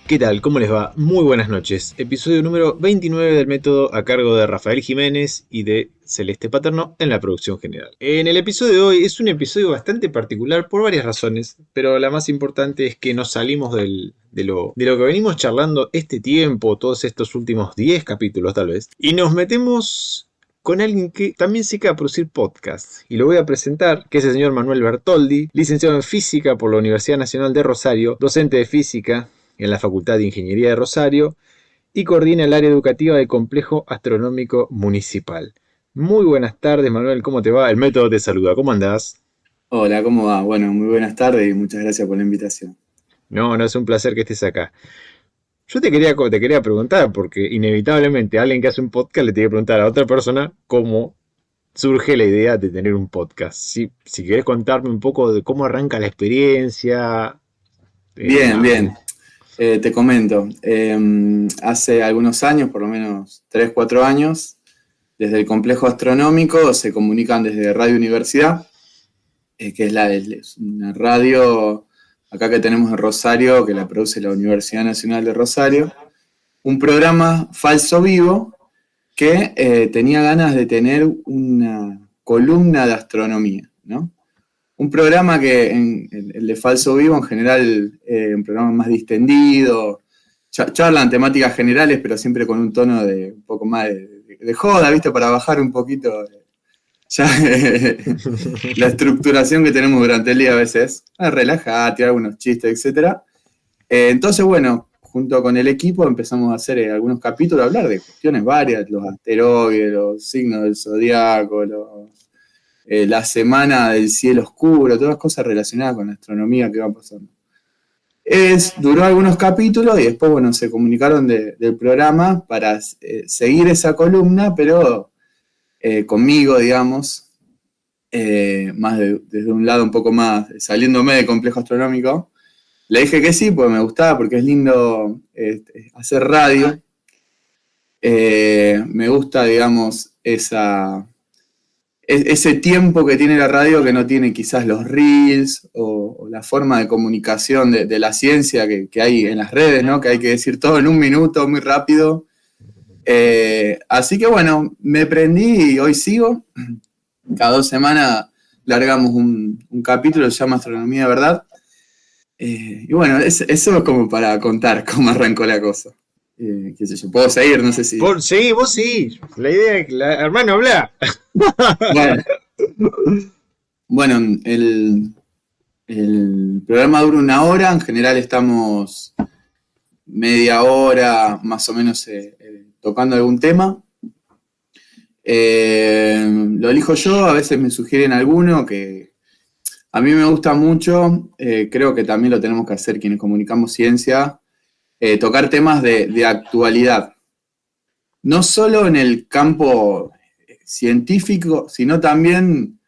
¿Qué tal? ¿Cómo les va? Muy buenas noches. Episodio número 29 del método a cargo de Rafael Jiménez y de Celeste Paterno en la producción general. En el episodio de hoy es un episodio bastante particular por varias razones, pero la más importante es que nos salimos de lo que venimos charlando este tiempo, todos estos últimos 10 capítulos tal vez, y nos metemos con alguien que también se queda a producir podcasts. Y lo voy a presentar, que es el señor Manuel Bertoldi, licenciado en Física por la Universidad Nacional de Rosario, docente de Física en la Facultad de Ingeniería de Rosario y coordina el área educativa del Complejo Astronómico Municipal. Muy buenas tardes, Manuel, ¿cómo te va? El método te saluda, ¿cómo andás? Hola, ¿cómo va? Bueno, muy buenas tardes y muchas gracias por la invitación. No, es un placer que estés acá. Yo te quería preguntar, porque inevitablemente alguien que hace un podcast le tiene que preguntar a otra persona cómo surge la idea de tener un podcast. Si querés contarme un poco de cómo arranca la experiencia. Bien, Nada. bien. Te comento. Hace algunos años, por lo menos 3, 4 años, desde el complejo astronómico se comunican desde Radio Universidad, que es una radio acá que tenemos en Rosario, que la produce la Universidad Nacional de Rosario, un programa falso vivo que tenía ganas de tener una columna de astronomía, ¿no? Un programa que, el de Falso Vivo, en general, un programa más distendido, charlan temáticas generales, pero siempre con un tono de un poco más de joda, ¿viste? Para bajar un poquito ya la estructuración que tenemos durante el día a veces. Relajar, tirar algunos chistes, etc. Entonces, bueno, junto con el equipo empezamos a hacer algunos capítulos, a hablar de cuestiones varias, los asteroides, los signos del zodiaco, la semana del cielo oscuro, todas cosas relacionadas con la astronomía que van pasando. Duró algunos capítulos y después, bueno, se comunicaron del programa para seguir esa columna, pero conmigo, digamos, más desde un lado un poco más, saliéndome del complejo astronómico. Le dije que sí, porque me gustaba, porque es lindo hacer radio. Me gusta, digamos, ese tiempo que tiene la radio que no tiene quizás los reels o la forma de comunicación de la ciencia que hay en las redes, ¿no? Que hay que decir todo en un minuto, muy rápido. Así que bueno, me prendí y hoy sigo. Cada 2 semanas largamos un capítulo, se llama Astronomía de Verdad. Y bueno, eso es como para contar cómo arrancó la cosa. Qué sé yo, puedo seguir, no sé si... Sí, vos sí. La idea es que hermano, habla. Bueno, bueno el programa dura 1 hora, en general estamos media hora más o menos tocando algún tema. Lo elijo yo, a veces me sugieren alguno que a mí me gusta mucho, creo que también lo tenemos que hacer quienes comunicamos ciencia, tocar temas de actualidad. No solo en el campo científico, sino también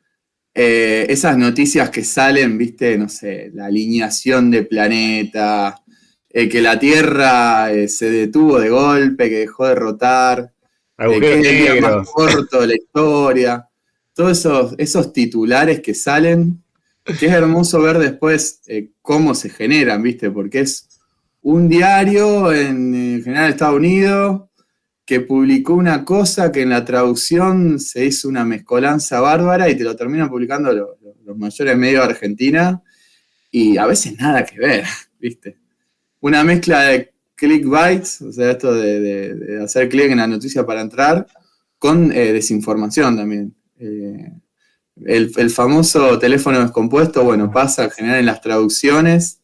esas noticias que salen, viste, no sé, la alineación de planetas, que la Tierra se detuvo de golpe, que dejó de rotar, que Agujeros es el día más negros. corto de la historia. Todos esos titulares que salen, que es hermoso ver después cómo se generan, viste, porque es un diario en general Estados Unidos que publicó una cosa que en la traducción se hizo una mezcolanza bárbara y te lo terminan publicando los mayores medios de Argentina y a veces nada que ver, ¿viste? Una mezcla de clickbaits, o sea, esto de hacer clic en la noticia para entrar, con desinformación también. El famoso teléfono descompuesto, bueno, pasa en general en las traducciones,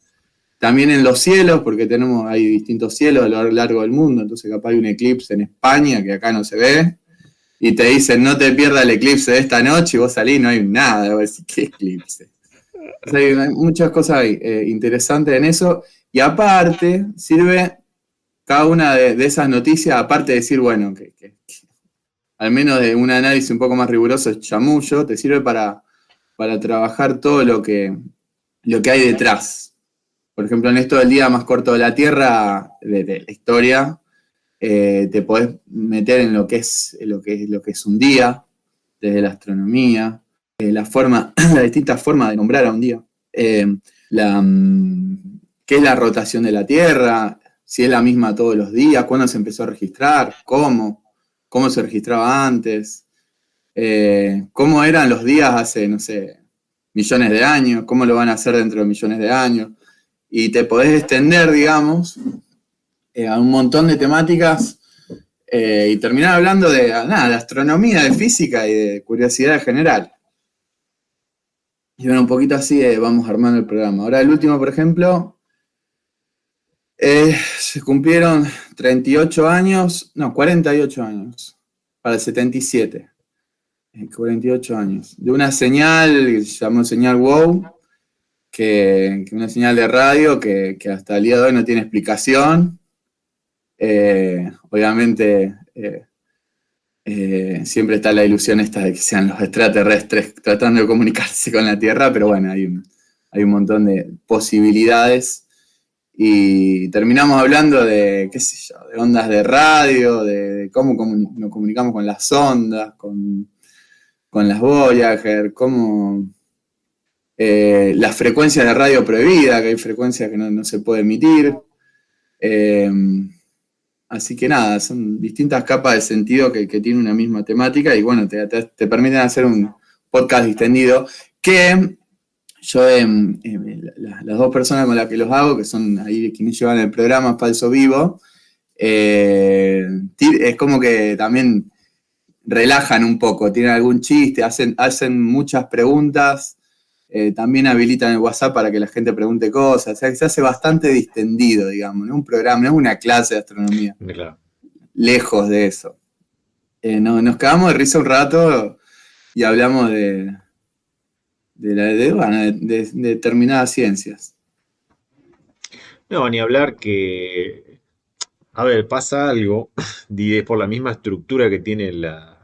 también en los cielos, porque hay distintos cielos a lo largo del mundo, entonces capaz hay un eclipse en España que acá no se ve, y te dicen no te pierdas el eclipse de esta noche, y vos salís y no hay nada, vos decís, ¿qué eclipse? O sea, hay muchas cosas interesantes en eso, y aparte sirve cada una de esas noticias, aparte de decir, bueno, que al menos de un análisis un poco más riguroso es chamullo, te sirve para trabajar todo lo que hay detrás. Por ejemplo, en esto del día más corto de la Tierra, de la historia, te podés meter en lo que es un día, desde la astronomía, las distintas formas de nombrar a un día, qué es la rotación de la Tierra, si es la misma todos los días, cuándo se empezó a registrar, cómo se registraba antes, cómo eran los días hace, no sé, millones de años, cómo lo van a hacer dentro de millones de años. Y te podés extender, digamos, a un montón de temáticas y terminar hablando de astronomía, de física y de curiosidad general. Y bueno, un poquito así vamos armando el programa. Ahora el último, por ejemplo, se cumplieron 48 años, no, 48 años, para el 77. 48 años. De una señal que se llamó señal WOW, que una señal de radio que hasta el día de hoy no tiene explicación. Obviamente siempre está la ilusión esta de que sean los extraterrestres tratando de comunicarse con la Tierra, pero bueno, hay un montón de posibilidades. Y terminamos hablando de, qué sé yo, de ondas de radio, de cómo nos comunicamos con las ondas, con las Voyager, cómo las frecuencias de radio prohibidas, que hay frecuencias que no se puede emitir. Así que nada, son distintas capas de sentido que tiene una misma temática y bueno, te permiten hacer un podcast distendido que yo, las dos personas con las que los hago, que son ahí quienes llevan el programa Falso Vivo, es como que también relajan un poco, tienen algún chiste, hacen muchas preguntas, también habilitan el WhatsApp para que la gente pregunte cosas, o sea que se hace bastante distendido, digamos, no es un programa, no es una clase de astronomía, Claro. Lejos de eso. Nos quedamos de risa un rato y hablamos de determinadas ciencias. No, ni hablar que, a ver, pasa algo, y es por la misma estructura que tiene la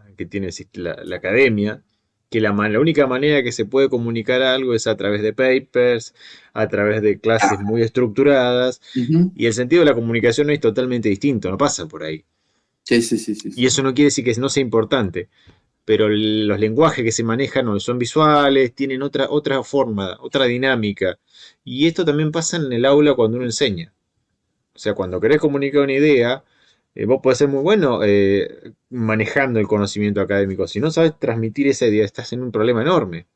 academia, que la única manera que se puede comunicar algo es a través de papers, a través de clases muy estructuradas, Uh-huh. y el sentido de la comunicación es totalmente distinto, no pasa por ahí. Sí. Y eso no quiere decir que no sea importante, pero los lenguajes que se manejan no son visuales, tienen otra forma, otra dinámica. Y esto también pasa en el aula cuando uno enseña. O sea, cuando querés comunicar una idea, vos podés ser muy bueno manejando el conocimiento académico. Si no sabes transmitir esa idea, estás en un problema enorme.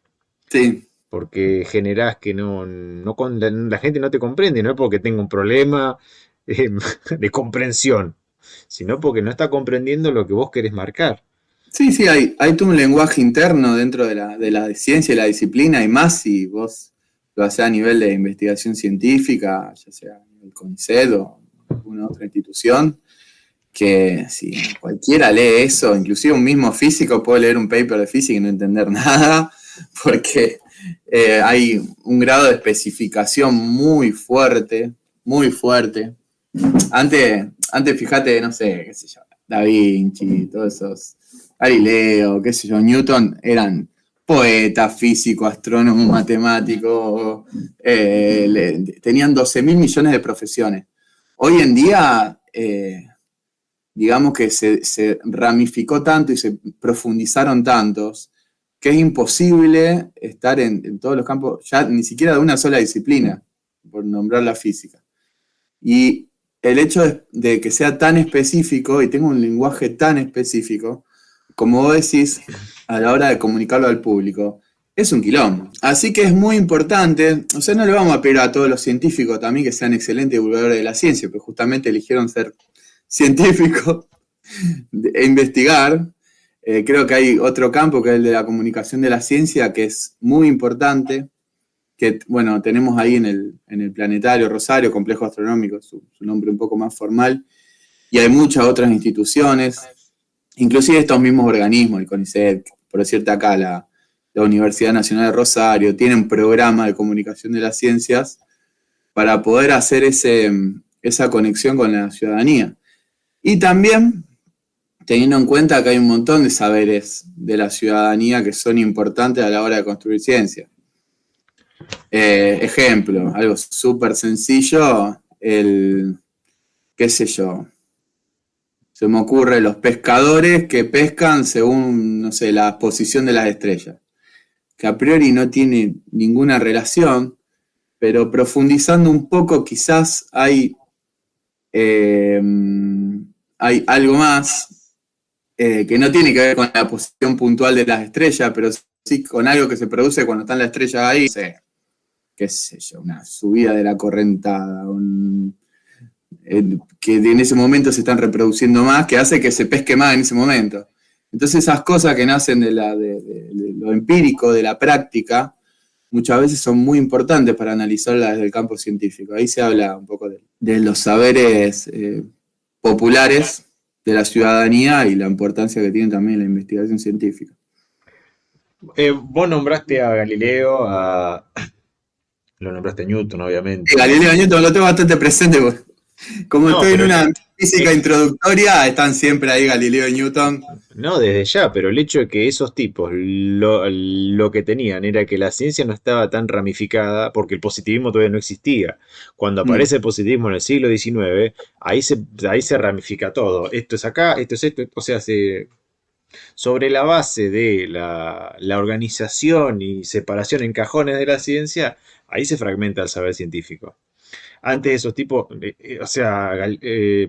Sí. Porque generás que la gente no te comprende, no es porque tenga un problema eh, de comprensión, sino porque no está comprendiendo lo que vos querés marcar. Sí, hay todo un lenguaje interno dentro de la ciencia y la disciplina, y más si vos lo haces a nivel de investigación científica, ya sea el CONICET o alguna otra institución, que si cualquiera lee eso, inclusive un mismo físico puede leer un paper de física y no entender nada, porque hay un grado de especificación muy fuerte, muy fuerte. Antes fíjate, no sé, qué sé yo, Da Vinci, todos esos, Galileo, qué sé yo, Newton, eran poetas, físicos, astrónomos, matemáticos, tenían 12.000 millones de profesiones. Hoy en día, digamos que se ramificó tanto y se profundizaron tantos que es imposible estar en todos los campos, ya ni siquiera de una sola disciplina, por nombrar la física. Y el hecho de que sea tan específico y tenga un lenguaje tan específico, como vos decís, a la hora de comunicarlo al público, es un quilombo. Así que es muy importante, o sea, no le vamos a pedir a todos los científicos también que sean excelentes divulgadores de la ciencia, porque justamente eligieron ser científicos e investigar. Creo que hay otro campo que es el de la comunicación de la ciencia, que es muy importante, que bueno, tenemos ahí en el Planetario Rosario, Complejo Astronómico, su nombre un poco más formal, y hay muchas otras instituciones, inclusive estos mismos organismos, el CONICET, por decirte acá, la Universidad Nacional de Rosario, tienen programa de comunicación de las ciencias para poder hacer esa conexión con la ciudadanía. Y también teniendo en cuenta que hay un montón de saberes de la ciudadanía que son importantes a la hora de construir ciencia. Ejemplo, algo súper sencillo, qué sé yo, se me ocurre los pescadores que pescan según, no sé, la posición de las estrellas, que a priori no tiene ninguna relación, pero profundizando un poco quizás hay Eh, Hay algo más que no tiene que ver con la posición puntual de las estrellas, pero sí con algo que se produce cuando están las estrellas ahí. No sé, qué sé yo, una subida de la correntada, que en ese momento se están reproduciendo más, que hace que se pesque más en ese momento. Entonces esas cosas que nacen de lo empírico, de la práctica, muchas veces son muy importantes para analizarlas desde el campo científico. Ahí se habla un poco de los saberes populares de la ciudadanía y la importancia que tiene también la investigación científica. Vos nombraste a Galileo, lo nombraste a Newton, obviamente. Galileo Newton lo tengo bastante presente, porque como No, estoy en pero una física eh, introductoria, están siempre ahí Galileo y Newton. no, desde ya, pero el hecho de que esos tipos lo que tenían era que la ciencia no estaba tan ramificada porque el positivismo todavía no existía. Cuando Mm, aparece el positivismo en el siglo XIX, ahí se ramifica todo. Esto es acá, esto es esto, o sea, sobre la base de la organización y separación en cajones de la ciencia, ahí se fragmenta el saber científico. Antes esos tipos, o sea,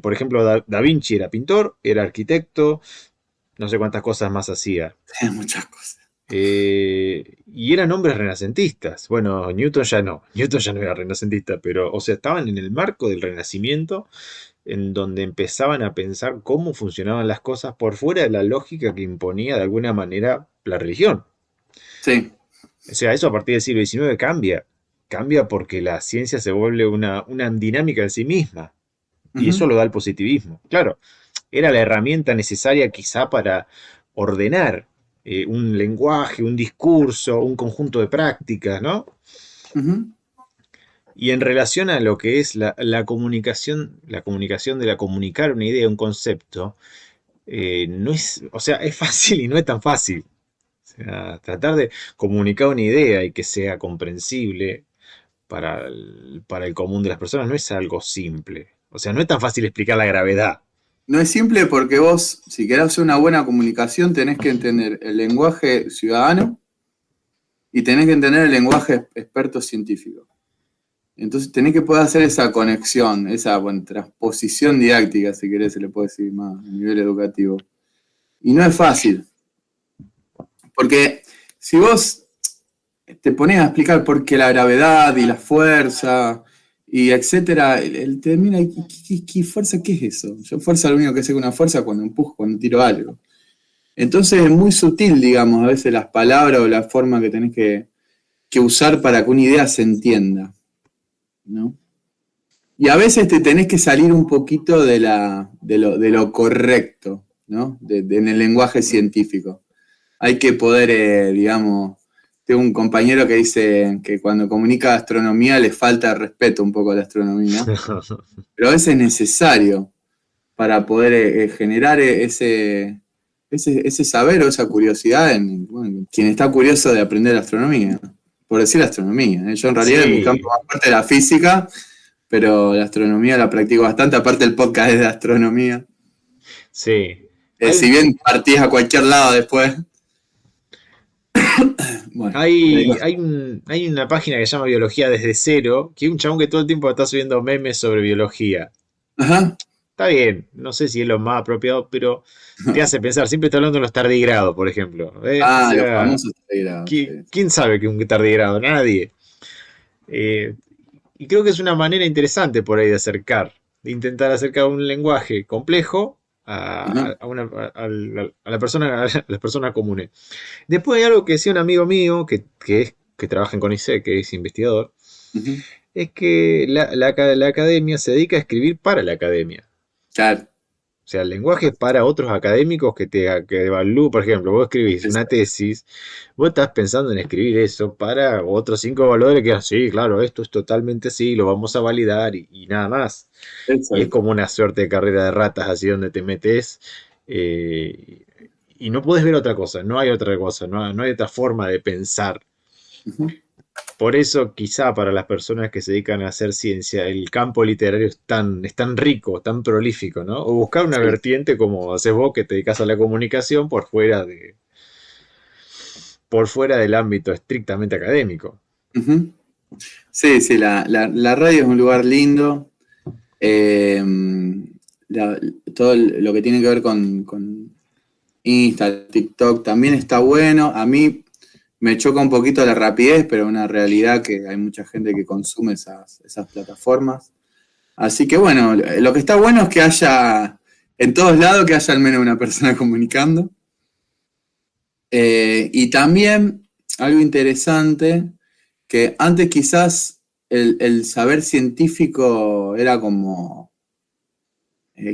por ejemplo, Da Vinci era pintor, era arquitecto, no sé cuántas cosas más hacía. hay muchas cosas. Y eran hombres renacentistas. Bueno, Newton ya no. Newton ya no era renacentista, pero, o sea, estaban en el marco del Renacimiento, en donde empezaban a pensar cómo funcionaban las cosas por fuera de la lógica que imponía de alguna manera la religión. Sí. O sea, eso a partir del siglo XIX cambia. Cambia porque la ciencia se vuelve una dinámica en sí misma. Y eso Ujú, lo da el positivismo. Claro, era la herramienta necesaria quizá para ordenar un lenguaje, un discurso, un conjunto de prácticas, ¿no? ujú, Y en relación a lo que es la comunicación de la comunicar una idea, un concepto, no es, o sea, es fácil y no es tan fácil. O sea, tratar de comunicar una idea y que sea comprensible para el común de las personas no es algo simple. O sea, no es tan fácil explicar la gravedad. No es simple porque vos, si querés hacer una buena comunicación, tenés que entender el lenguaje ciudadano y tenés que entender el lenguaje experto científico. Entonces tenés que poder hacer esa conexión, esa transposición didáctica, si querés, se le puede decir más a nivel educativo. Y no es fácil, porque si vos te pones a explicar por qué la gravedad y la fuerza y etcétera, él termina, ¿qué fuerza? ¿Qué es eso? Yo fuerza lo único que sé que una fuerza cuando empujo, cuando tiro algo. Entonces es muy sutil, digamos, a veces las palabras o la forma que tenés que usar para que una idea se entienda, ¿no? Y a veces te tenés que salir un poquito de lo correcto, ¿no? En el lenguaje científico. Hay que poder, digamos, tengo un compañero que dice que cuando comunica astronomía le falta respeto un poco a la astronomía, pero a veces es necesario para poder generar ese saber o esa curiosidad en quien está curioso de aprender astronomía, por decir astronomía. Yo en realidad en mi campo Sí, más parte de la física, pero la astronomía la practico bastante, aparte el podcast es de astronomía. sí. Hay, Si bien partís a cualquier lado después, bueno, hay una página que se llama Biología desde cero, que es un chabón que todo el tiempo está subiendo memes sobre biología. ajá. Está bien, no sé si es lo más apropiado, pero te hace pensar, siempre está hablando de los tardigrados, por ejemplo. O Ah, los sea, famosos telegrados, sí. ¿quién sabe que es un tardigrado? Nadie. Eh, y creo que es una manera interesante por ahí de intentar acercar un lenguaje complejo Ajá, a la persona, a las personas comunes. Después hay algo que decía un amigo mío que trabaja en CONICET, que es investigador, ujú. es que la academia se dedica a escribir para la academia. Claro, O sea, el lenguaje es para otros académicos que evalúan, por ejemplo, vos escribís una exacto, tesis, vos estás pensando en escribir eso para otros 5 evaluadores que, sí, claro, esto es totalmente así, lo vamos a validar y nada más. Y es exacto. como una suerte de carrera de ratas, así donde te metes eh, y no puedes ver otra cosa, no hay otra cosa, no hay otra forma de pensar. Ujú. Por eso, quizá para las personas que se dedican a hacer ciencia, el campo literario es tan rico, tan prolífico, ¿no? O buscar una Sí. vertiente como haces vos, que te dedicas a la comunicación por fuera del ámbito estrictamente académico. Ujú. Sí, sí, la radio es un lugar lindo. Eh, todo lo que tiene que ver con Insta, TikTok, también está bueno. A mí me choca un poquito la rapidez, pero es una realidad que hay mucha gente que consume esas plataformas. Así que bueno, lo que está bueno es que haya en todos lados que haya al menos una persona comunicando. Y también algo interesante, que antes quizás el saber científico era como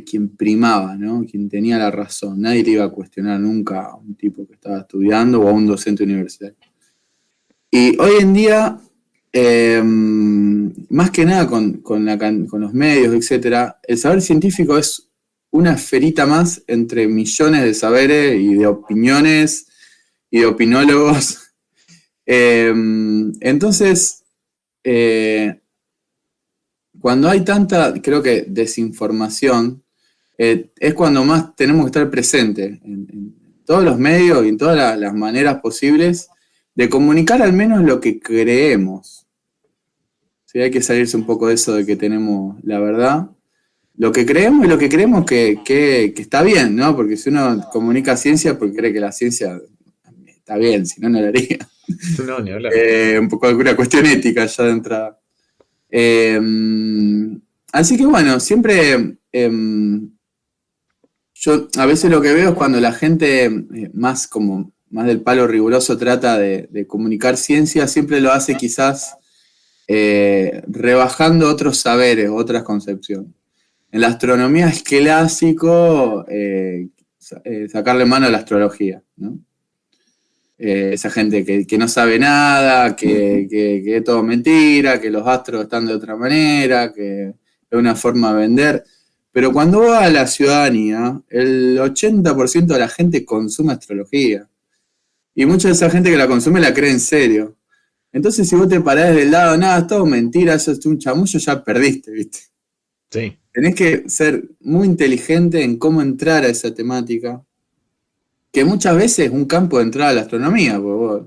quien primaba, ¿no? Quien tenía la razón. Nadie le iba a cuestionar nunca a un tipo que estaba estudiando o a un docente universitario. Y hoy en día, más que nada con los medios, etcétera, el saber científico es una esferita más entre millones de saberes y de opiniones y de opinólogos. Entonces, cuando hay tanta, creo que, desinformación, es cuando más tenemos que estar presentes en todos los medios y en todas las maneras posibles de comunicar al menos lo que creemos. ¿Sí? Hay que salirse un poco de eso de que tenemos la verdad. Lo que creemos y lo que creemos que está bien, ¿no? Porque si uno comunica ciencia, porque cree que la ciencia está bien, si no, no lo haría. No, ni hablar. Un poco alguna cuestión ética ya de entrada. Así que bueno, siempre yo a veces lo que veo es cuando la gente más del palo riguroso trata de comunicar ciencia, siempre lo hace quizás rebajando otros saberes, otras concepciones. En la astronomía es clásico sacarle mano a la astrología, ¿no? Esa gente que no sabe nada, que es todo mentira, que los astros están de otra manera, que es una forma de vender. Pero cuando va a la ciudadanía, el 80% de la gente consume astrología. Y mucha de esa gente que la consume la cree en serio. Entonces, si vos te parás del lado, nada, es todo mentira, eso es un chamullo, ya perdiste, ¿viste? Sí. Tenés que ser muy inteligente en cómo entrar a esa temática, que muchas veces es un campo de entrada a la astronomía, porque vos,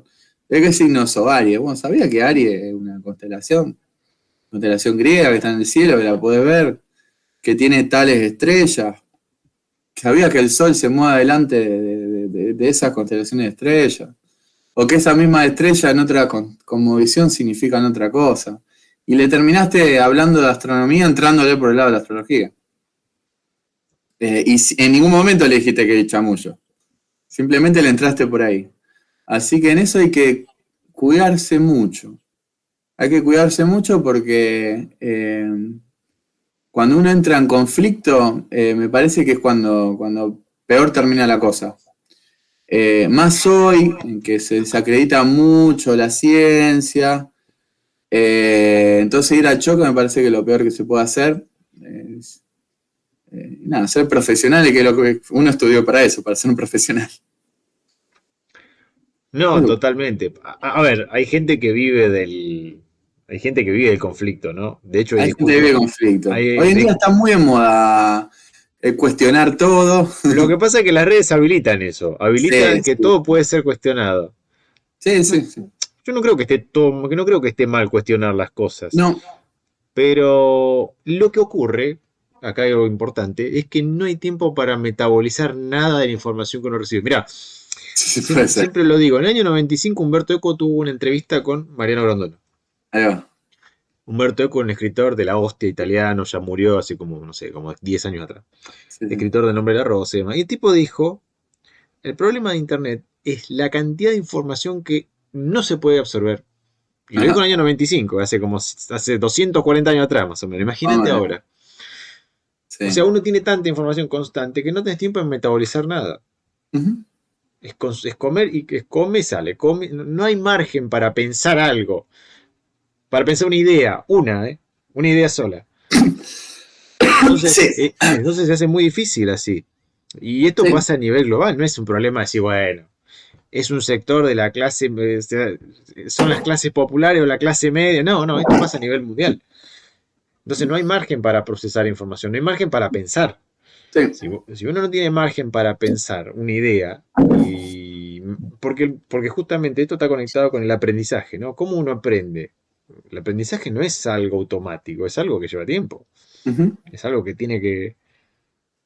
¿de qué signo sos Aries? Vos sabías que Aries es una constelación griega que está en el cielo, que la podés ver, que tiene tales estrellas. ¿Sabías que el Sol se mueve delante de esas constelaciones de estrellas? O que esa misma estrella en otra cosmovisión significan otra cosa. Y le terminaste hablando de astronomía entrándole por el lado de la astrología. Y en ningún momento le dijiste que era chamullo. Simplemente le entraste por ahí. Así que en eso hay que cuidarse mucho. Hay que cuidarse mucho porque cuando uno entra en conflicto, me parece que es cuando peor termina la cosa. Más hoy, en que se desacredita mucho la ciencia. Entonces ir al choque me parece que lo peor que se puede hacer es ser profesional, y que lo que uno estudió para eso, para ser un profesional. No, totalmente. A ver, hay gente que vive del conflicto, ¿no? De hecho, hay Hay gente que vive conflicto. Hoy en día está muy en moda cuestionar todo. Lo que pasa es que las redes habilitan eso, habilitan Sí, que sí. todo puede ser cuestionado. Sí, No, sí, sí. yo no creo que esté todo, que no creo que esté mal cuestionar las cosas, No, pero lo que ocurre, acá hay algo importante, es que no hay tiempo para metabolizar nada de la información que uno recibe. Mirá, sí, puede ser. siempre lo digo, en el año 95 Humberto Eco tuvo una entrevista con Mariano Grondona. Ahí va. Humberto Eco, un escritor de la hostia italiano, ya murió hace como, no sé, como 10 años atrás. Sí, sí. Escritor del Nombre de la Rosa y demás. Y el tipo dijo, el problema de Internet es la cantidad de información que no se puede absorber. Y lo dijo en el Ajá. año 95, hace 240 años atrás más o menos. Imagínate Vamos, ahora. O sea, sí. uno tiene tanta información constante que no tenés tiempo en metabolizar nada. Ujú. Es comer y que come, sale. Come, no hay margen para pensar algo. Para pensar una idea. Una idea sola. Sí, Entonces se hace muy difícil así. Y esto sí, pasa a nivel global, no es un problema de decir, bueno, es un sector de la clase, son las clases populares o la clase media. No, no, esto pasa a nivel mundial. Entonces no hay margen para procesar información, no hay margen para pensar. sí. Si uno no tiene margen para pensar una idea, porque justamente esto está conectado con el aprendizaje, ¿no? ¿Cómo uno aprende? El aprendizaje no es algo automático, es algo que lleva tiempo. Ujú. Es algo que tiene que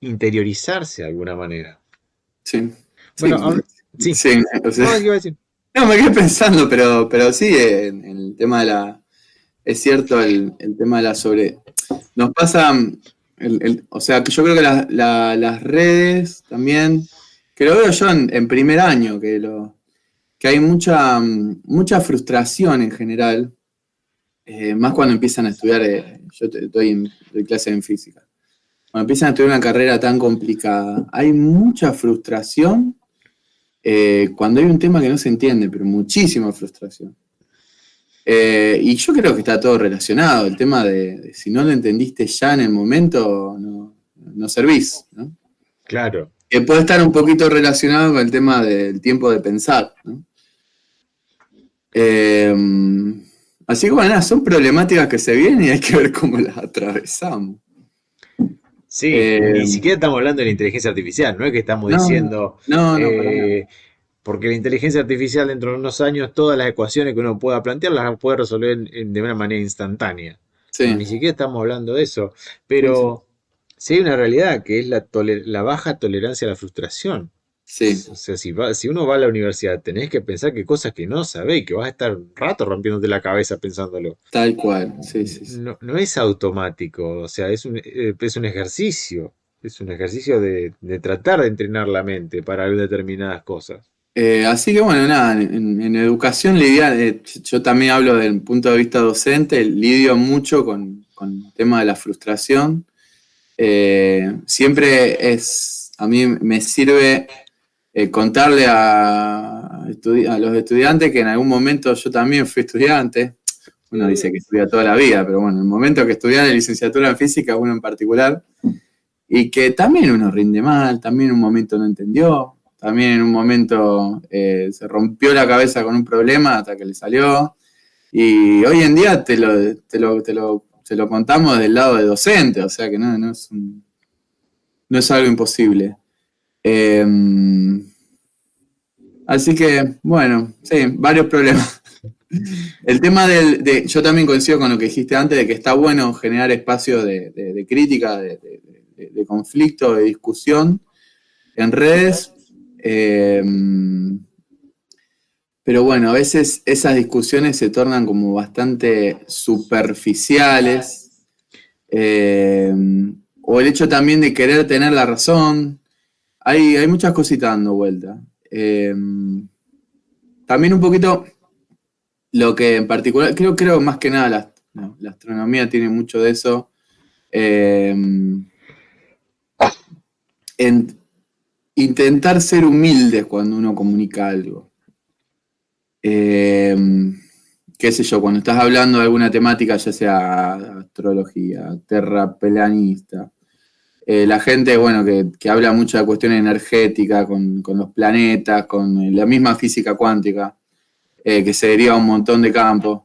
interiorizarse de alguna manera. Sí, Bueno, sí, sí. sí. O sea, No, ¿qué iba a decir? no, me quedé pensando, pero sí, en el tema de es cierto, el tema de la sobre. Nos pasa, o sea, que yo creo que las redes también, que lo veo yo en primer año, que hay mucha frustración en general, más cuando empiezan a estudiar, doy clases en física. Cuando empiezan a estudiar una carrera tan complicada, hay mucha frustración cuando hay un tema que no se entiende, pero muchísima frustración. Y yo creo que está todo relacionado, el tema de si no lo entendiste ya en el momento, no servís, ¿no? Claro. Que puede estar un poquito relacionado con el tema del tiempo de pensar, ¿no? Eh, Así que bueno, nada, son problemáticas que se vienen y hay que ver cómo las atravesamos. Sí, Eh, ni siquiera estamos hablando de la inteligencia artificial, no es que estamos no, diciendo, no, para nada. porque la inteligencia artificial dentro de unos años, todas las ecuaciones que uno pueda plantear las puede resolver de una manera instantánea. No, Sí, ni siquiera estamos hablando de eso. sí, sí. Pero sí hay una realidad que es la baja tolerancia a la frustración. Sí, O sea, si uno va a la universidad, tenés que pensar que cosas que no sabés, que vas a estar un rato rompiéndote la cabeza pensándolo. tal cual, sí, sí, sí. No, no es automático, o sea, es un ejercicio. Es un ejercicio de tratar de entrenar la mente para determinadas cosas. Así que bueno, nada, en educación lidiar, yo también hablo del punto de vista docente, lidio mucho con el tema de la frustración. Siempre a mí me sirve contarle a los estudiantes que en algún momento yo también fui estudiante. Uno dice que estudia toda la vida, pero bueno, en el momento que estudié la licenciatura en física, uno en particular, y que también uno rinde mal, también en un momento no entendió, también en un momento se rompió la cabeza con un problema hasta que le salió. Y hoy en día te lo contamos del lado de docente, o sea que no es algo imposible. Eh, Así que, bueno, sí, varios problemas. El tema yo también coincido con lo que dijiste antes, de que está bueno generar espacios de crítica, de conflicto, de discusión en redes. eh, pero bueno, a veces esas discusiones se tornan como bastante superficiales. eh, o el hecho también de querer tener la razón. Hay muchas cositas dando vuelta. También un poquito lo que en particular, creo más que nada la astronomía tiene mucho de eso. eh, en intentar ser humildes cuando uno comunica algo. Eh, Qué sé yo, cuando estás hablando de alguna temática, ya sea astrología, terraplanista, la gente, bueno, que habla mucho de cuestiones energéticas, con los planetas, con la misma física cuántica, que se deriva a un montón de campos.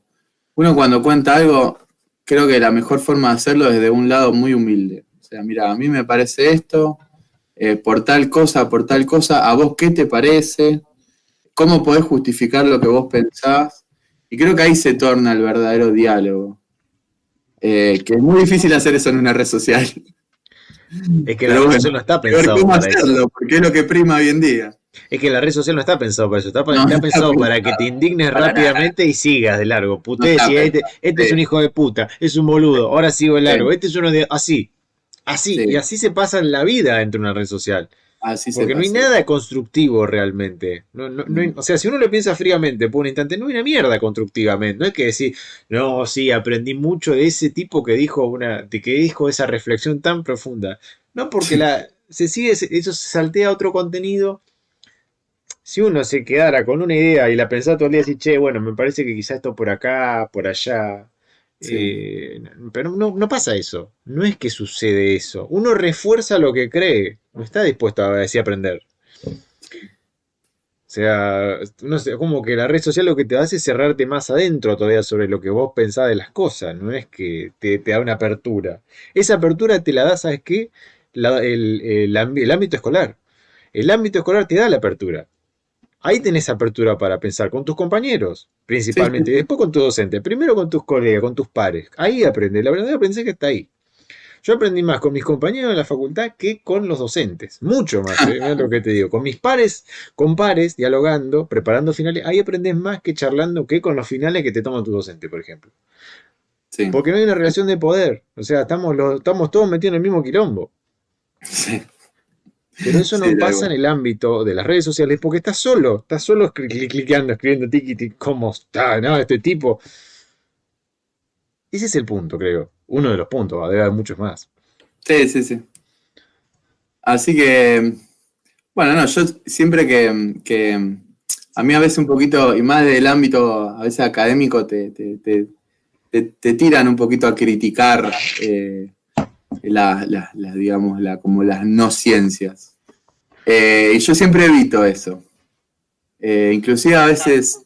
Uno cuando cuenta algo, creo que la mejor forma de hacerlo es de un lado muy humilde. O sea, mira, a mí me parece esto, por tal cosa, ¿a vos qué te parece? ¿Cómo podés justificar lo que vos pensás? Y creo que ahí se torna el verdadero diálogo. Que es muy difícil hacer eso en una red social. Es que la Pero red bueno, social no está hay que ver pensado cómo para eso. hacerlo, porque es lo que prima hoy en día. Es que la red social no está pensado para eso. No, no Está está pensado para que te pensado. indignes Para nada. rápidamente y sigas de largo. No Putees está y pensado. este es un Sí, hijo de puta, es un boludo. Ahora sigo de largo. sí, Este es uno de. Así. Así. Y sí. así se pasa en la vida entre una red social. Así se Porque no hay pasa. nada constructivo realmente. No. O sea, si uno lo piensa fríamente por un instante, no hay una mierda constructivamente. No es que decir, no, sí, aprendí mucho de ese tipo que dijo que dijo esa reflexión tan profunda. No, porque eso se saltea a otro contenido. Si uno se quedara con una idea y la pensara todo el día y che, bueno, me parece que quizá esto por acá, por allá. Sí. Pero no pasa eso. No es que sucede eso. Uno refuerza lo que cree. No está dispuesto a decir aprender. O sea, no sé, como que la red social lo que te hace es cerrarte más adentro todavía sobre lo que vos pensás de las cosas. No es que te da una apertura. Esa apertura te la da, ¿sabes qué? El ámbito escolar. El ámbito escolar te da la apertura. Ahí tenés apertura para pensar con tus compañeros, Sí, principalmente, y sí. después con tu docente, primero con tus colegas, con tus pares. Ahí aprende, la verdad pensé que está ahí. Yo aprendí más con mis compañeros de la facultad que con los docentes. Mucho más, ¿eh? Mirá lo que te digo. Con mis pares, con pares, dialogando, preparando finales, ahí aprendes más que charlando que con los finales que te toma tu docente, por ejemplo. Sí, Porque no hay una relación de poder. O sea, estamos todos metidos en el mismo quilombo. sí, Pero eso sí, no tal pasa en cual. el ámbito de las redes sociales porque estás solo cliqueando, escribiendo tiki, tiki, ¿cómo está? ¿No? Este tipo. Ese es el punto, creo. Uno de los puntos, debe haber muchos más. Sí, sí, sí. Así que, bueno, no, yo siempre que a mí a veces un poquito, y más del ámbito a veces académico, te tiran un poquito a criticar digamos, como las no ciencias. Y yo siempre evito eso. Inclusive a veces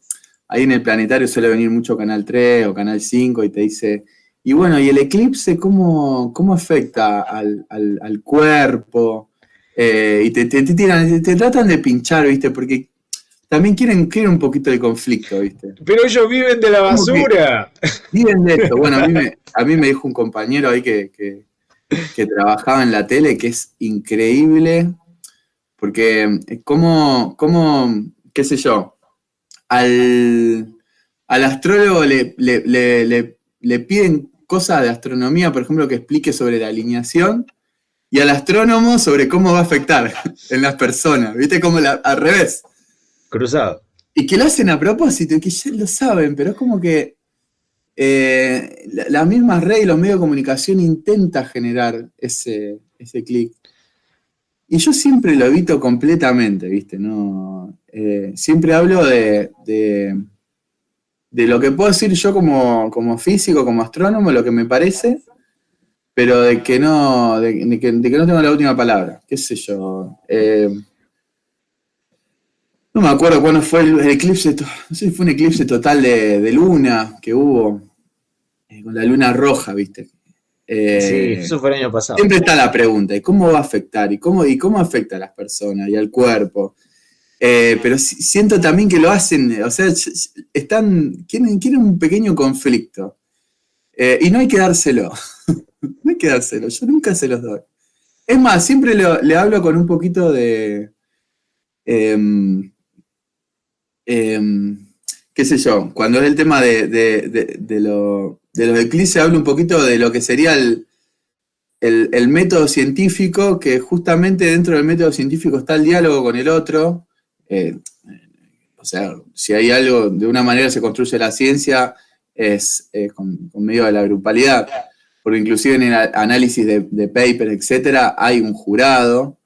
ahí en el planetario suele venir mucho Canal 3 o Canal 5 y te dice, y bueno, ¿y el eclipse cómo afecta al cuerpo? Y te tratan de pinchar, ¿viste? Porque también quieren un poquito de conflicto, ¿viste? Pero ellos viven de la Como que basura. viven de esto. Bueno, a mí me dijo un compañero ahí que trabajaba en la tele que es increíble, porque qué sé yo, al, al astrólogo le piden cosas de astronomía, por ejemplo, que explique sobre la alineación, y al astrónomo sobre cómo va a afectar en las personas, ¿viste? Como al revés. Cruzado. Y que lo hacen a propósito, y que ya lo saben, pero es como que las mismas redes y los medios de comunicación intentan generar ese clic. Y yo siempre lo evito completamente, ¿viste? No, siempre hablo de lo que puedo decir yo como físico, como astrónomo, lo que me parece, pero de que no tengo la última palabra, qué sé yo. No me acuerdo cuándo fue el eclipse, no sé si fue un eclipse total de luna que hubo, con la luna roja, ¿viste? Sí, Eh, eso fue el año pasado. Siempre está la pregunta, ¿y cómo va a afectar? ¿Y cómo afecta a las personas y al cuerpo? Pero siento también que lo hacen, o sea, quieren un pequeño conflicto. Y no hay que dárselo. No hay que dárselo. Yo nunca se los doy. Es más, siempre le hablo con un poquito de. em, em, qué sé yo, cuando es el tema de los eclipses, hablo un poquito de lo que sería el método científico, que justamente dentro del método científico está el diálogo con el otro. Eh, o sea, si hay algo, de una manera se construye la ciencia, es con medio de la grupalidad, porque inclusive en el análisis de papers, etcétera, hay un jurado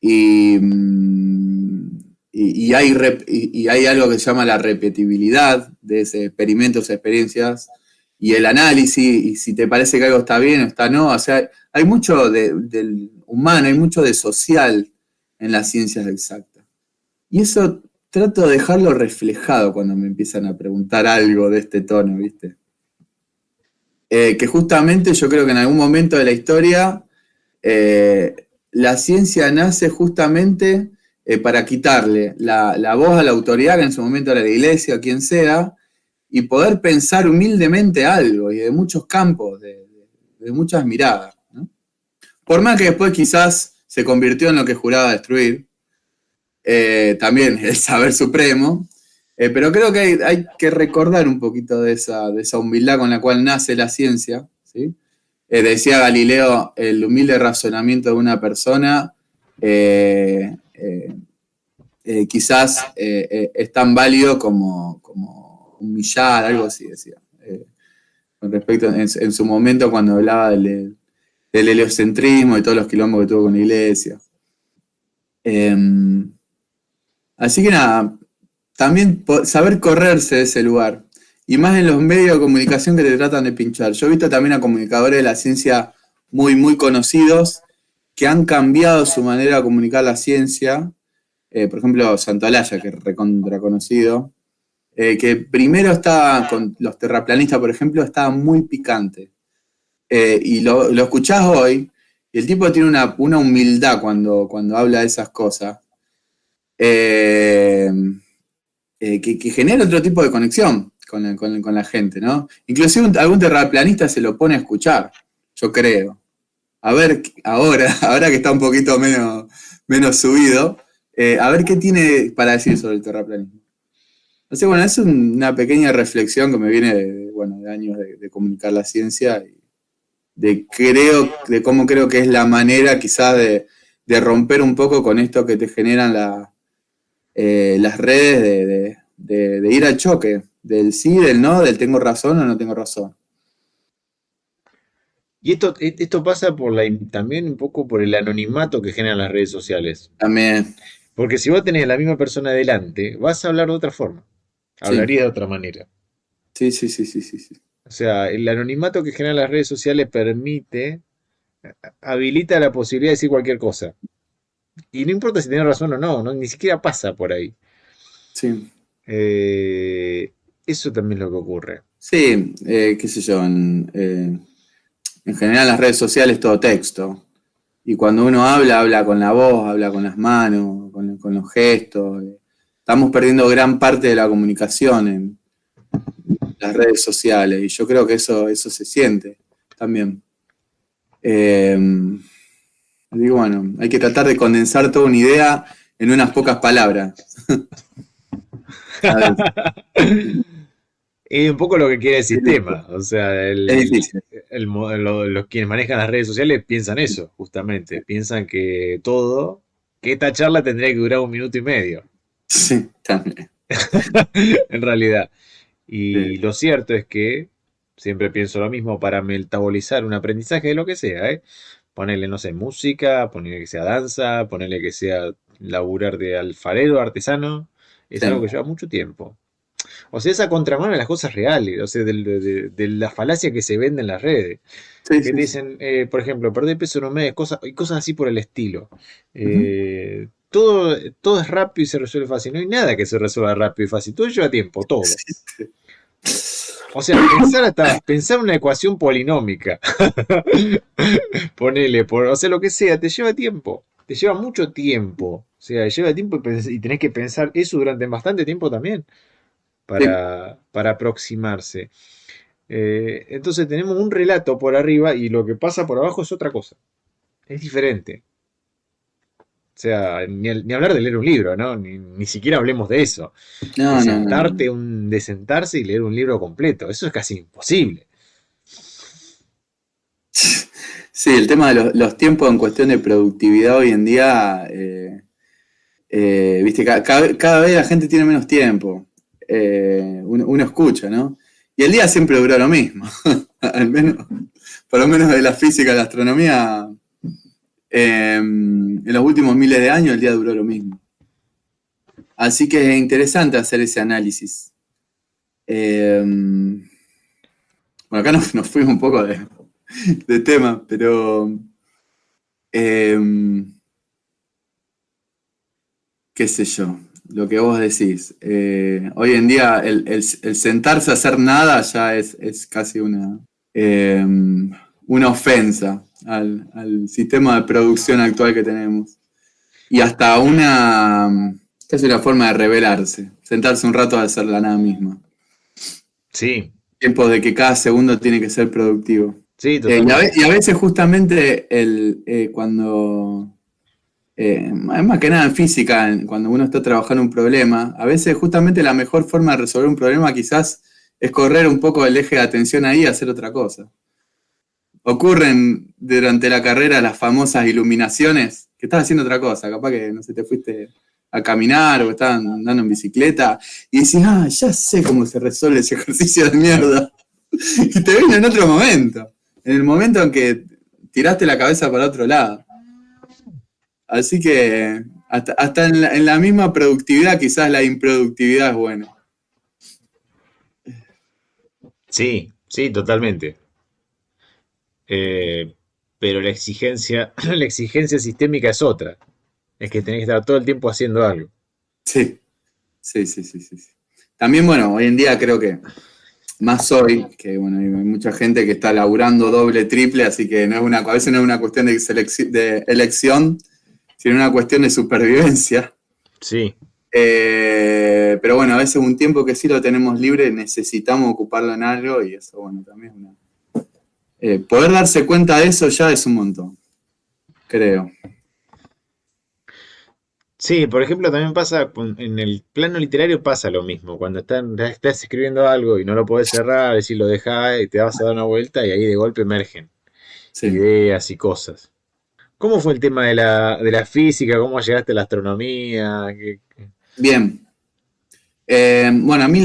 y, hay algo que se llama la repetibilidad de ese experimento, esas experiencias, y el análisis, y si te parece que algo está bien o está no, o sea, hay mucho del humano, hay mucho de social en las ciencias exactas. Y eso trato de dejarlo reflejado cuando me empiezan a preguntar algo de este tono, ¿viste? Que justamente yo creo que en algún momento de la historia la ciencia nace justamente para quitarle la voz a la autoridad, que en su momento era la iglesia o quien sea, y poder pensar humildemente algo, y de muchos campos, de muchas miradas, ¿no? Por más que después quizás se convirtió en lo que juraba destruir, también el saber supremo, pero creo que hay que recordar un poquito de esa humildad con la cual nace la ciencia, ¿sí? Decía Galileo, el humilde razonamiento de una persona quizás es tan válido como humillar, algo así decía. Con respecto en su momento cuando hablaba del heliocentrismo y todos los quilombos que tuvo con la iglesia. Eh, Así que nada, también saber correrse de ese lugar. Y más en los medios de comunicación que te tratan de pinchar. Yo he visto también a comunicadores de la ciencia muy, muy conocidos que han cambiado su manera de comunicar la ciencia. Por ejemplo, Santolaya, que es recontra conocido. Que primero estaba, con los terraplanistas, por ejemplo, estaba muy picante. Y lo escuchás hoy, y el tipo tiene una humildad cuando habla de esas cosas. Eh, que genera otro tipo de conexión con la gente, ¿no? Inclusive algún terraplanista se lo pone a escuchar, yo creo. a ver, ahora que está un poquito menos subido, a ver qué tiene para decir sobre el terraplanismo. Entonces, bueno, es una pequeña reflexión que me viene de años de comunicar la ciencia y de cómo creo que es la manera quizás de romper un poco con esto que te generan las redes, de ir al choque, del sí, del no, del tengo razón o no tengo razón. Y esto pasa también un poco por el anonimato que generan las redes sociales. También, Porque si vos tenés a la misma persona delante, vas a hablar de otra forma. sí, Hablaría de otra manera. sí, sí, sí, sí, sí, sí. O sea, el anonimato que generan las redes sociales habilita la posibilidad de decir cualquier cosa. Y no importa si tenés razón o no, ni siquiera pasa por ahí. Sí, Eso también es lo que ocurre. sí, qué sé yo, en general las redes sociales todo texto. Y cuando uno habla con la voz, habla con las manos, con los gestos. Estamos perdiendo gran parte de la comunicación en las redes sociales y yo creo que eso se siente también. Digo, bueno, hay que tratar de condensar toda una idea en unas pocas palabras. A ver, Es un poco lo que quiere el sistema. O sea, es difícil. los quienes manejan las redes sociales piensan eso, justamente. Piensan que esta charla tendría que durar 1 minuto y medio, Sí, también. en realidad. Sí, Y lo cierto es que siempre pienso lo mismo para metabolizar un aprendizaje de lo que sea, ¿eh? Ponerle, no sé, música, ponerle que sea danza, ponerle que sea laburar de alfarero, artesano, es algo sí, que lleva mucho tiempo. O sea, esa contramano de las cosas reales, o sea, de la falacia que se vende en las redes. sí, Que sí, te sí. dicen, por ejemplo, perder peso en un mes, y cosas así por el estilo. Ujú. Todo es rápido y se resuelve fácil. No hay nada que se resuelva rápido y fácil. Todo lleva tiempo, todo. O sea, pensar una ecuación polinómica. O sea, lo que sea, te lleva tiempo. Te lleva mucho tiempo. O sea, lleva tiempo y tenés que pensar eso durante bastante tiempo también Sí, para aproximarse. Entonces tenemos un relato por arriba y lo que pasa por abajo es otra cosa. Es diferente. O sea, ni hablar de leer un libro, ¿no? Ni siquiera hablemos de eso. no, no, no, no. De sentarse y leer un libro completo. Eso es casi imposible. Sí, el tema de los tiempos en cuestión de productividad hoy en día, viste, cada vez la gente tiene menos tiempo. Uno escucha, ¿no? Y el día siempre duró lo mismo. Al menos, por lo menos de la física y la astronomía, en los últimos miles de años el día duró lo mismo. Así que es interesante hacer ese análisis. Bueno, acá nos fuimos un poco de tema, pero eh, qué sé yo, lo que vos decís. Hoy en día el sentarse a hacer nada ya es casi eh, una ofensa al sistema de producción actual que tenemos. Y hasta casi una forma de rebelarse. Sentarse un rato a hacer la nada misma. Sí, Tiempos de que cada segundo tiene que ser productivo. sí, Y totalmente. a veces justamente cuando más que nada en física, cuando uno está trabajando un problema, a veces justamente la mejor forma de resolver un problema quizás es correr un poco el eje de atención ahí y hacer otra cosa. Ocurren durante la carrera las famosas iluminaciones, que estás haciendo otra cosa, capaz que no sé, te fuiste a caminar o estás andando en bicicleta y decís, ya sé cómo se resuelve ese ejercicio de mierda. Y te viene en otro momento, en el momento en que tiraste la cabeza para otro lado. Así que hasta en la misma productividad, quizás la improductividad es buena. Sí, sí, totalmente. Eh, pero la exigencia sistémica es otra. Es que tenés que estar todo el tiempo haciendo algo. Sí, sí, sí, sí, sí. También, bueno, hoy en día creo que más hoy, que bueno, hay mucha gente que está laburando doble, triple, así que a veces no es una cuestión de elección, sino una cuestión de supervivencia. Sí, Pero bueno, a veces un tiempo que sí lo tenemos libre, necesitamos ocuparlo en algo y eso, bueno, también es poder darse cuenta de eso ya es un montón. creo. Sí, por ejemplo, también pasa en el plano literario pasa lo mismo. Cuando estás escribiendo algo y no lo podés cerrar, decir lo dejás y te vas a dar una vuelta y ahí de golpe emergen Sí. ideas y cosas. ¿Cómo fue el tema de la física? ¿Cómo llegaste a la astronomía? Bien. Bueno, a mí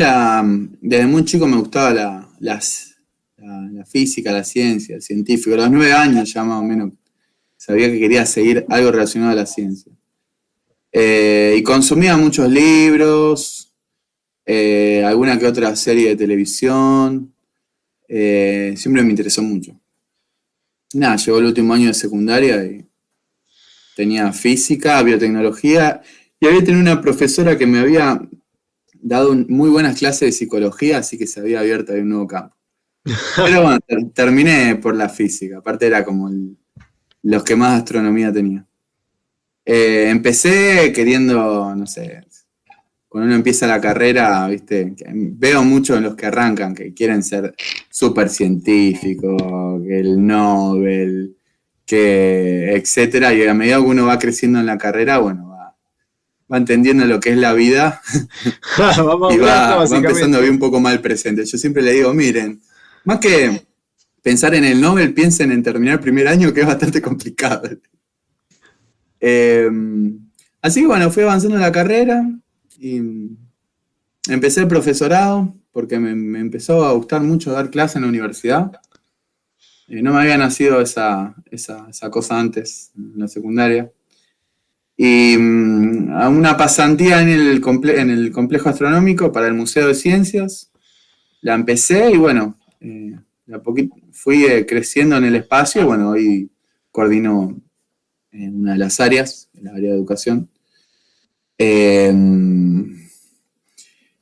desde muy chico me gustaba la física, la ciencia, el científico. A los 9 años ya más o menos sabía que quería seguir algo relacionado a la ciencia. Y consumía muchos libros, alguna que otra serie de televisión. Siempre me interesó mucho. Nada, llegó el último año de secundaria y tenía física, biotecnología, y había tenido una profesora que me había dado muy buenas clases de psicología, así que se había abierto ahí un nuevo campo. Pero bueno, terminé por la física, aparte era como los que más astronomía tenía. Empecé queriendo, no sé, cuando uno empieza la carrera, viste, veo mucho en los que arrancan que quieren ser súper científicos, que el Nobel, que etcétera, y a medida que uno va creciendo en la carrera, bueno, va entendiendo lo que es la vida Va y madurando, va empezando a ver básicamente. un poco más el presente. Yo siempre le digo, miren, más que pensar en el Nobel, piensen en terminar el primer año, que es bastante complicado. Eh, Así que bueno, fui avanzando en la carrera y empecé el profesorado porque me empezó a gustar mucho dar clase en la universidad. No me había nacido esa cosa antes, en la secundaria. Y a una pasantía en el complejo astronómico para el Museo de Ciencias. La empecé y bueno, de a poquito fui creciendo en el espacio. Bueno, hoy coordino una de las áreas, el área de educación. Eh,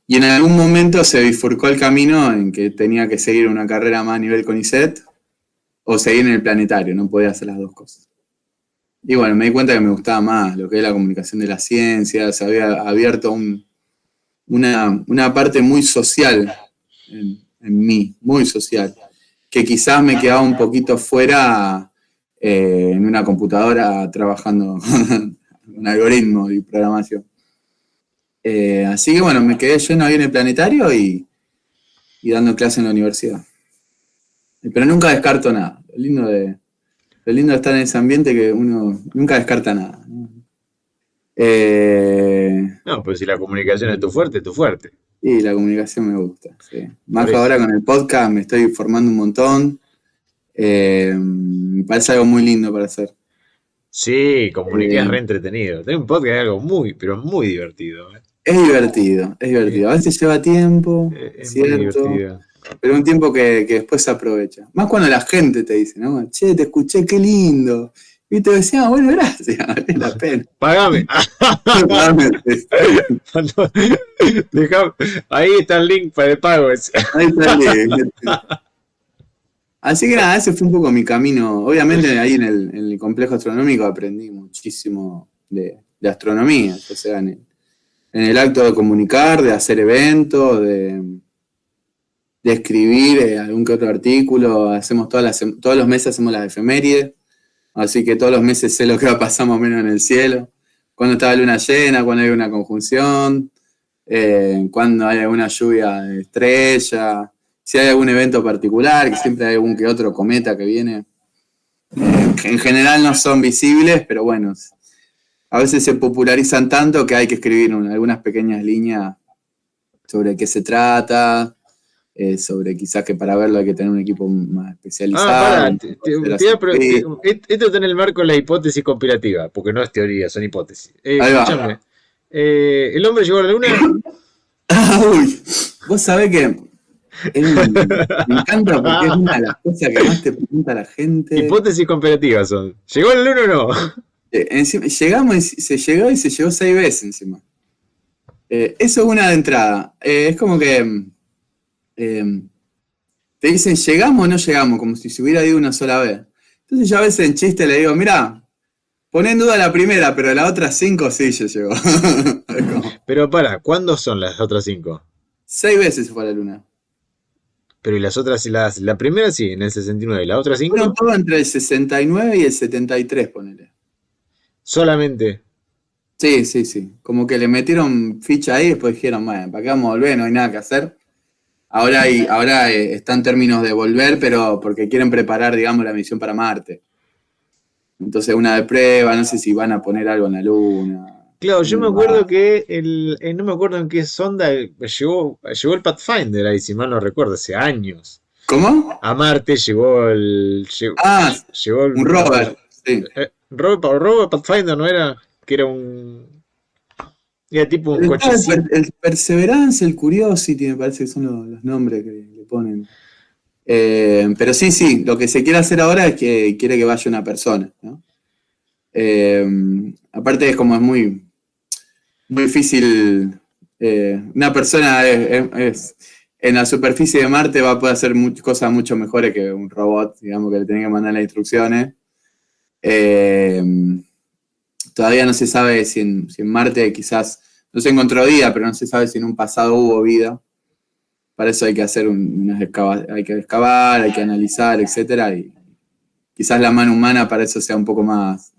y en algún momento se bifurcó el camino en que tenía que seguir una carrera más a nivel CONICET o seguir en el planetario, no podía hacer las dos cosas. Y bueno, me di cuenta que me gustaba más lo que es la comunicación de la ciencia, se había abierto una parte muy social en mí, muy social, que quizás me quedaba un poquito fuera en una computadora trabajando un algoritmo y programación. Así que bueno, me quedé lleno ahí en el planetario y dando clase en la universidad. Pero nunca descarto nada. Lo lindo de estar en ese ambiente que uno nunca descarta nada, ¿no? Eh, No, pues si la comunicación es tu fuerte, es tu fuerte. y la comunicación me gusta, sí. Por Más que eso. ahora con el podcast me estoy formando un montón. Me parece algo muy lindo para hacer. Sí, comunicar es re Eh, entretenido. Tener un podcast es algo muy, pero muy divertido. ¿Eh? es divertido, es Eh, divertido. A veces lleva tiempo, es muy cierto, divertido. pero un tiempo que después se aprovecha. Más cuando la gente te dice, ¿no? Che, te escuché, qué lindo. Y te decía, bueno, gracias, vale la pena. Pagame. Realmente. Dejá- ahí está el link para el pago. Ahí está el link. Así que nada, ese fue un poco mi camino. Obviamente ahí en el complejo astronómico aprendí muchísimo de astronomía, o sea, en el acto de comunicar, de hacer eventos, de escribir algún que otro artículo. Hacemos todos los meses hacemos las efemérides, así que todos los meses sé lo que va a pasar más o menos en el cielo. Cuando está la luna llena, cuando hay una conjunción, cuando hay alguna lluvia de estrella, si hay algún evento particular, que siempre hay algún que otro cometa que viene. En general no son visibles, pero bueno, a veces se popularizan tanto que hay que escribir algunas pequeñas líneas sobre qué se trata, sobre quizás que para verlo hay que tener un equipo más Ah, especializado, pará, no puede ser así. esto está en el marco de la hipótesis conspirativa, porque no es teoría, son hipótesis. Ahí va. Escúchame, ¿el hombre llegó a la luna? Ah, uy, vos sabés que me encanta porque es una de las cosas que más te pregunta la gente. Hipótesis conspirativas son. ¿Llegó a la luna o no? Llegamos y se llegó 6 veces encima. Eso es una de entrada. Es como que eh, te dicen llegamos o no llegamos, como si se hubiera ido una sola vez. Entonces yo a veces en chiste le digo, mirá, poné en duda la primera, pero la otra 5 sí ya llegó. Es como, Pero para, ¿cuándo son las otras cinco? 6 veces se fue a la luna. Pero ¿y las otras? La primera sí, en el 69. ¿La otra Fueron 5? todo entre el 69 y el 73, ponele. Solamente. Sí, sí, sí. Como que le metieron ficha ahí y después dijeron, bueno, ¿para qué vamos a volver? No hay nada que hacer. Ahora está en términos de volver, pero porque quieren preparar, digamos, la misión para Marte. Entonces, una de prueba, no sé si van a poner algo en la Luna. Claro, yo En me el acuerdo mar. que no me acuerdo en qué sonda llegó el Pathfinder ahí, si mal no recuerdo, hace años. ¿Cómo? A Marte Ah, llegó un rover, sí. Robert Pathfinder, ¿no era? Que era tipo un Está cochecito. el Perseverance, el Curiosity, me parece que son los nombres que le ponen. Pero sí, sí, lo que se quiere hacer ahora es que quiere que vaya una persona, ¿no? Eh, Aparte es como es muy, muy difícil. Una persona en la superficie de Marte va a poder hacer cosas mucho mejores que un robot, digamos, que le tiene que mandar las instrucciones. Eh, Todavía no se sabe si en Marte quizás, no se encontró vida, pero no se sabe si en un pasado hubo vida. Para eso hay que hacer hay que excavar, hay que analizar, etcétera, y quizás la mano humana para eso sea un poco más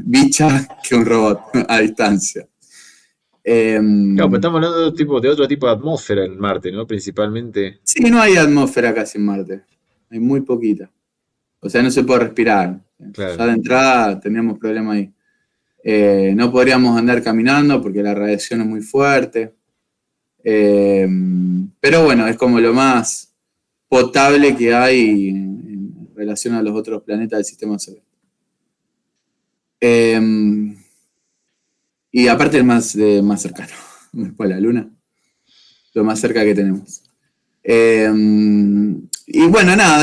bicha que un robot a distancia. Claro, pero estamos hablando de otro tipo de atmósfera en Marte, ¿no? Principalmente. Sí, no hay atmósfera casi en Marte, hay muy poquita. O sea, no se puede respirar. Ya Claro. de entrada tendríamos problema ahí. No podríamos andar caminando porque la radiación es muy fuerte. Pero bueno, es como lo más potable que hay en relación a los otros planetas del sistema solar. Y aparte el más cercano, después la Luna, lo más cerca que tenemos. Y bueno, nada,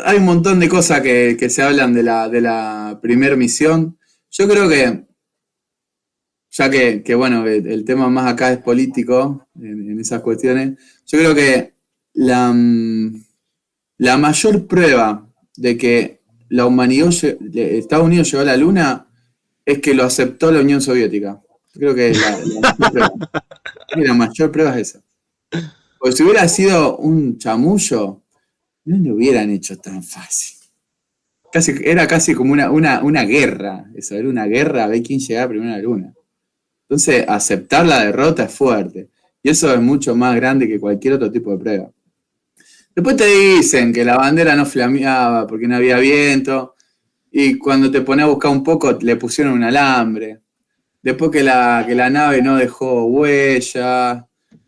hay un montón de cosas que se hablan de la primer misión. Yo creo que, ya que bueno, el tema más acá es político en esas cuestiones, yo creo que la mayor prueba de que la humanidad, Estados Unidos llegó a la Luna es que lo aceptó la Unión Soviética. Yo creo que la mayor prueba es esa. Porque si hubiera sido un chamullo, no lo hubieran hecho tan fácil. Era casi como una guerra. Eso era una guerra a ver quién llegaba primero a la Luna. Entonces, aceptar la derrota es fuerte. Y eso es mucho más grande que cualquier otro tipo de prueba. Después te dicen que la bandera no flameaba porque no había viento. Y cuando te pones a buscar un poco, le pusieron un alambre. Después que la nave no dejó huella.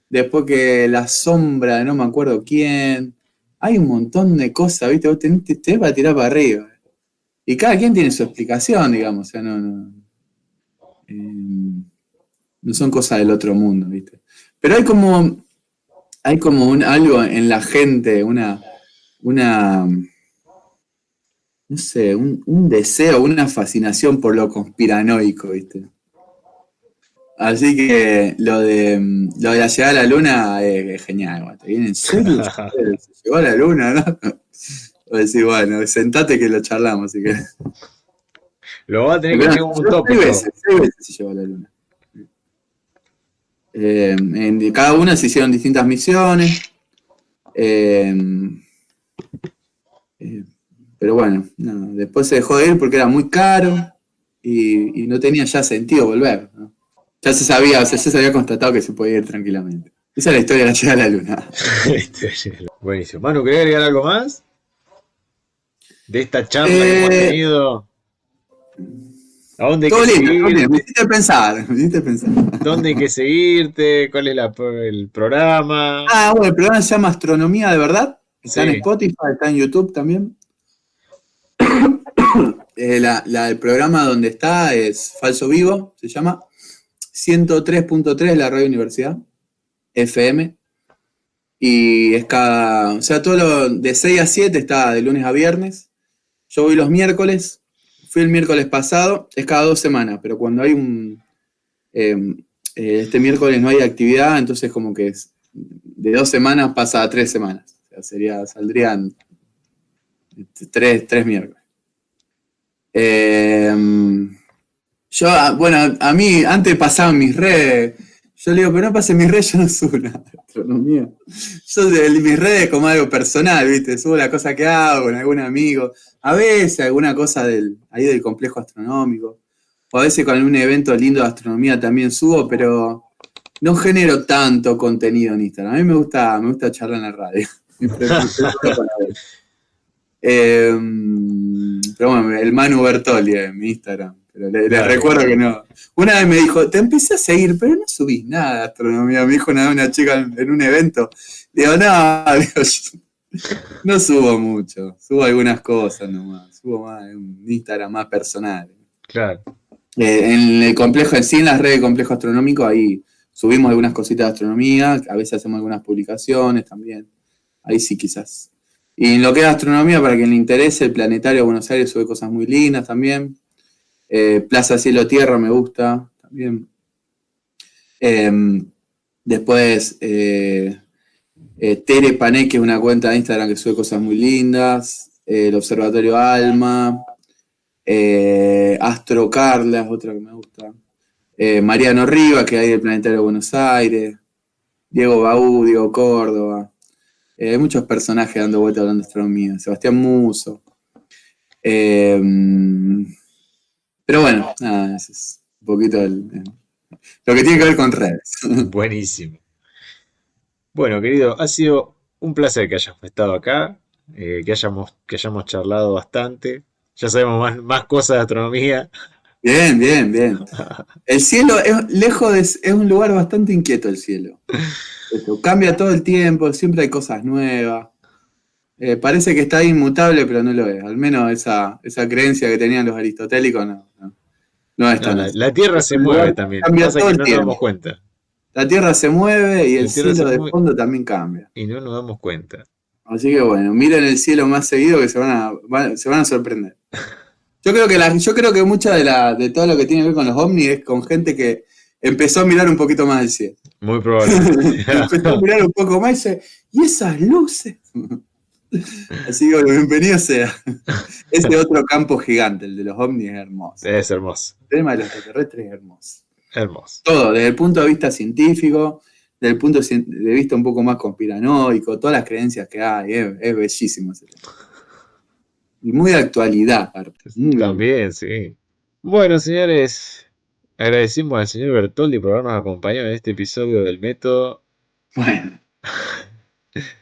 Después que la sombra de no me acuerdo quién. Hay un montón de cosas, ¿viste? Vos tenés para tirar para arriba. Y cada quien tiene su explicación, digamos. O sea, no son cosas del otro mundo, ¿viste? Pero hay como algo en la gente, una no sé, un deseo, una fascinación por lo conspiranoico, ¿viste? Así que lo de la llegada a la luna es genial, güey. ¿Te viene en serio? ¿Se llegó a la luna, no? O decir, bueno, sentate que lo charlamos, así que. Lo va a tener que Pero hacer como un seis tópico. veces, 6 veces se llegó a la luna. Cada una se hicieron distintas misiones. eh, eh, pero bueno, no, después se dejó de ir porque era muy caro y no tenía ya sentido volver, ¿no? Ya se sabía, o sea, ya se había constatado que se podía ir tranquilamente. Esa es la historia de la llegada a la luna. Buenísimo. Manu, ¿querés agregar algo más de esta charla que hemos Eh, tenido? ¿A dónde hay que Todo lindo, todo lindo. Me seguirte? hiciste pensar, me hiciste pensar. ¿Dónde hay que seguirte? ¿Cuál es el programa? Bueno, el programa se llama Astronomía de Verdad. Está en Sí. Spotify, está en YouTube también. El programa donde está es Falso Vivo, se llama 103.3 la Radio Universidad, FM. Y o sea, de 6 a 7 está de lunes a viernes. Yo voy los miércoles, fui el miércoles pasado, es cada 2 semanas, pero cuando hay este miércoles no hay actividad, entonces como que de 2 semanas pasa a 3 semanas. O sea, saldrían tres miércoles. Yo, bueno, a mí antes pasaba en mis redes, Yo le digo, pero no pase mis redes, yo no subo nada de astronomía. Yo de mis redes como algo personal, ¿viste? Subo la cosa que hago con algún amigo. A veces alguna cosa ahí del complejo astronómico. O a veces con algún evento lindo de astronomía también subo, pero no genero tanto contenido en Instagram. A mí me gusta charlar en la radio. Pero bueno, el Manu Bertoli en mi Instagram. Pero les recuerdo que no. Una vez me dijo, te empecé a seguir, pero no subís nada de astronomía. Me dijo una chica en un evento. Digo, no, no subo mucho. Subo algunas cosas nomás. Subo más en un Instagram más personal. Claro. En el complejo, en las redes de complejo astronómico, ahí subimos algunas cositas de astronomía. A veces hacemos algunas publicaciones también. Ahí sí, quizás. Y en lo que es astronomía, para quien le interese, el Planetario de Buenos Aires sube cosas muy lindas también. Plaza Cielo Tierra me gusta también. Después, Tere Pané, que es una cuenta de Instagram que sube cosas muy lindas. El Observatorio Alma. Astro Carla es otra que me gusta. Mariano Riva, que hay del Planetario de Buenos Aires. Diego Baú, Diego Córdoba. Hay muchos personajes dando vueltas hablando de astronomía. Sebastián Muso. Pero bueno, nada, ese es un poquito lo que tiene que ver con redes. Buenísimo. Bueno, querido, ha sido un placer que hayas estado acá, que hayamos charlado bastante. Ya sabemos más cosas de astronomía. Bien, bien, bien. El cielo es es un lugar bastante inquieto el cielo. Esto, cambia todo el tiempo, siempre hay cosas nuevas. Parece que está inmutable, pero no lo es. Al menos esa creencia que tenían los aristotélicos no es No, tan la, así. la Tierra Es se un mueve lugar que también. cambia Pasa todo que el no nos damos tiempo. cuenta. La Tierra se mueve y el La Tierra se cielo de mueve fondo también cambia. y no nos damos cuenta. Así que bueno, miren el cielo más seguido que se van a sorprender. Yo creo que mucha de todo lo que tiene que ver con los ovnis es con gente que empezó a mirar un poquito más el cielo. Muy probablemente. Empezó a mirar un poco más y dice, ¿y esas luces? Así que bueno, bienvenido sea. Ese otro campo gigante, el de los ovnis, es hermoso. Es hermoso. El tema de los extraterrestres es hermoso. Hermoso. Todo, desde el punto de vista científico, desde el punto de vista un poco más conspiranoico, todas las creencias que hay, es bellísimo ese tema. Y muy de actualidad, aparte. También, sí. Bueno, señores, agradecemos al señor Bertoldi por habernos acompañado en este episodio del método. Bueno,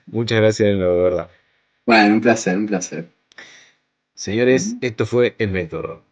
Muchas gracias, de verdad. bueno, un placer, un placer. Señores, esto fue el método.